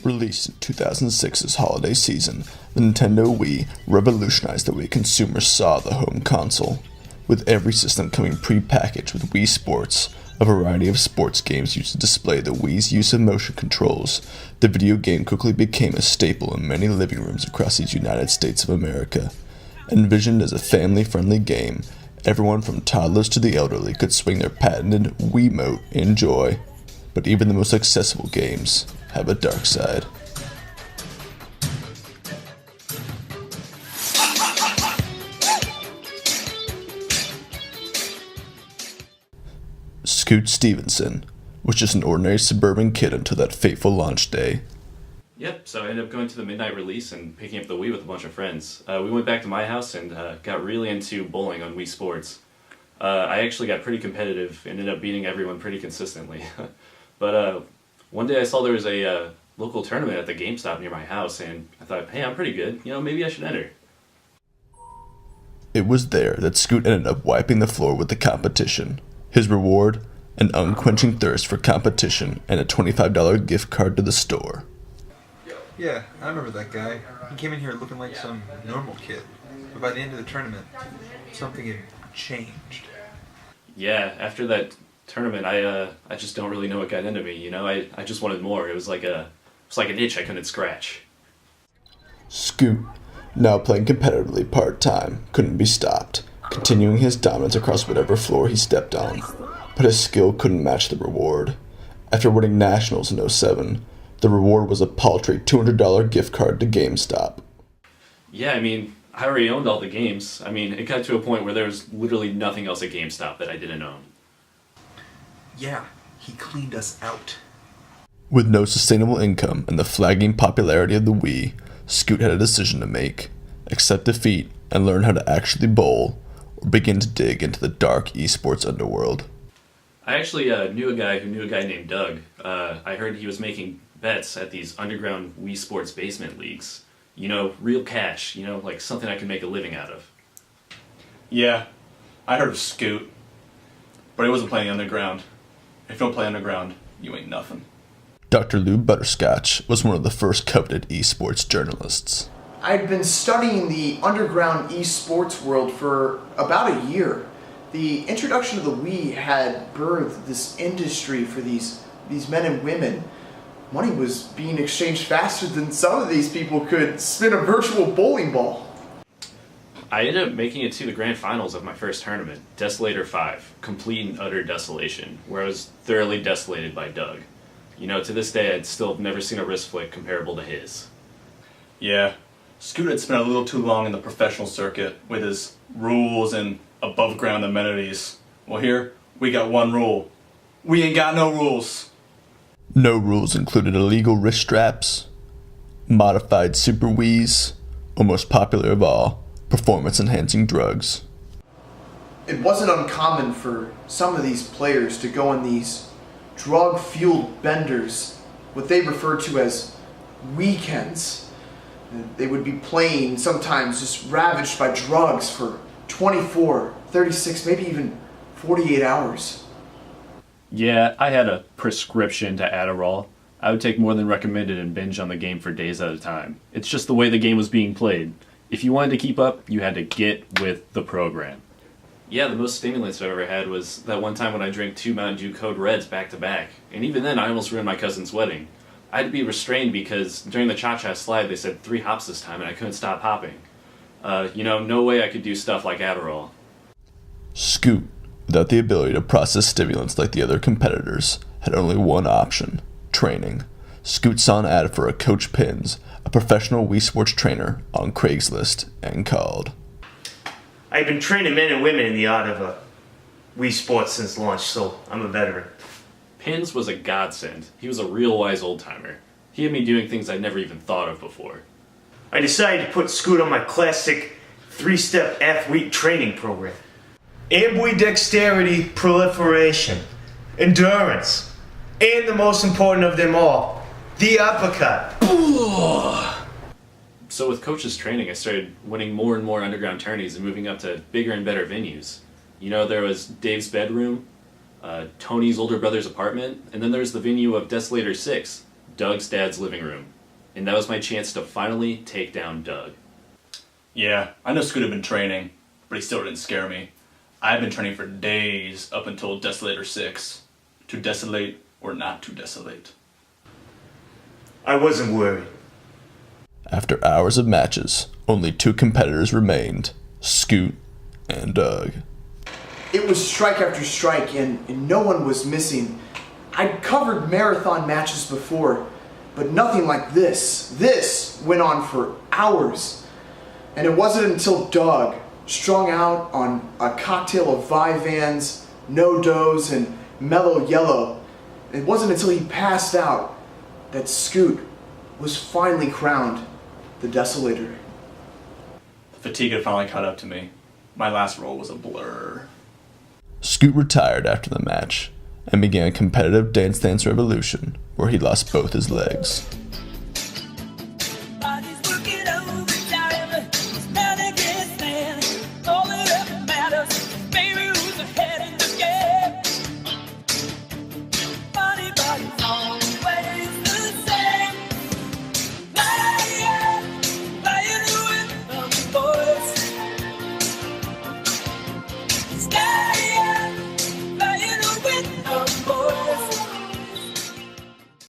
Released in 2006's holiday season, the Nintendo Wii revolutionized the way consumers saw the home console. With every system coming pre-packaged with Wii Sports, a variety of sports games used to display the Wii's use of motion controls, the video game quickly became a staple in many living rooms across the United States of America. Envisioned as a family-friendly game, everyone from toddlers to the elderly could swing their patented Wiimote in joy. But even the most accessible games have a dark side. Scoot Stevenson was just an ordinary suburban kid until that fateful launch day. Yep, so I ended up going to the midnight release and picking up the Wii with a bunch of friends. We went back to my house and got really into bowling on Wii Sports. I actually got pretty competitive and ended up beating everyone pretty consistently. But one day I saw there was a local tournament at the GameStop near my house, and I thought, hey, I'm pretty good. Maybe I should enter. It was there that Scoot ended up wiping the floor with the competition. His reward? An unquenching thirst for competition and a $25 gift card to the store. Yeah, I remember that guy. He came in here looking like some normal kid. But by the end of the tournament, something had changed. Yeah, after that tournament, I just don't really know what got into me. I just wanted more. It was like an itch I couldn't scratch. Scoot, now playing competitively part-time, couldn't be stopped, continuing his dominance across whatever floor he stepped on. But his skill couldn't match the reward. After winning nationals in '07, the reward was a paltry $200 gift card to GameStop. Yeah, I already owned all the games. It got to a point where there was literally nothing else at GameStop that I didn't own. Yeah, he cleaned us out. With no sustainable income and the flagging popularity of the Wii, Scoot had a decision to make: accept defeat and learn how to actually bowl, or begin to dig into the dark esports underworld. I actually knew a guy who knew a guy named Doug. I heard he was making bets at these underground Wii Sports basement leagues. Real cash, like something I could make a living out of. Yeah, I heard of Scoot, but he wasn't playing underground. If you don't play underground, you ain't nothing. Dr. Lou Butterscotch was one of the first coveted esports journalists. I'd been studying the underground esports world for about a year. The introduction of the Wii had birthed this industry for these men and women. Money was being exchanged faster than some of these people could spin a virtual bowling ball. I ended up making it to the grand finals of my first tournament, Desolator 5, Complete and Utter Desolation, where I was thoroughly desolated by Doug. To this day, I'd still never seen a wrist flick comparable to his. Yeah, Scoot had spent a little too long in the professional circuit with his rules and above-ground amenities. Well, here, we got one rule. We ain't got no rules. No rules included illegal wrist straps, modified Super Wiis, or most popular of all, performance-enhancing drugs. It wasn't uncommon for some of these players to go on these drug-fueled benders, what they refer to as weekends. They would be playing, sometimes just ravaged by drugs for 24, 36, maybe even 48 hours. Yeah, I had a prescription to Adderall. I would take more than recommended and binge on the game for days at a time. It's just the way the game was being played. If you wanted to keep up, you had to get with the program. Yeah, the most stimulants I've ever had was that one time when I drank 2 Mountain Dew Code Reds back to back. And even then, I almost ruined my cousin's wedding. I had to be restrained because during the cha-cha slide, they said 3 hops this time and I couldn't stop hopping. No way I could do stuff like Adderall. Scoot, without the ability to process stimulants like the other competitors, had only one option: training. Scoot saw an ad for a Coach Pins, a professional Wii Sports trainer, on Craigslist, and called. I've been training men and women in the art of Wii Sports since launch, so I'm a veteran. Pins was a godsend. He was a real wise old-timer. He had me doing things I'd never even thought of before. I decided to put Scoot on my classic 3-step athlete training program. Ambidexterity proliferation, endurance, and the most important of them all, the uppercut. So with Coach's training, I started winning more and more underground tourneys and moving up to bigger and better venues. There was Dave's bedroom, Tony's older brother's apartment, and then there was the venue of Desolator 6, Doug's dad's living room, and that was my chance to finally take down Doug. Yeah, I know Scoot had been training, but he still didn't scare me. I had been training for days up until Desolator 6. To desolate or not to desolate. I wasn't worried. After hours of matches, only 2 competitors remained, Scoot and Doug. It was strike after strike, and no one was missing. I'd covered marathon matches before, but nothing like this. This went on for hours. And it wasn't until Doug, strung out on a cocktail of Vyvanse, no-dos, and mellow yellow, it wasn't until he passed out that Scoot was finally crowned the Desolator. The fatigue had finally caught up to me. My last roll was a blur. Scoot retired after the match and began a competitive Dance Dance Revolution where he lost both his legs.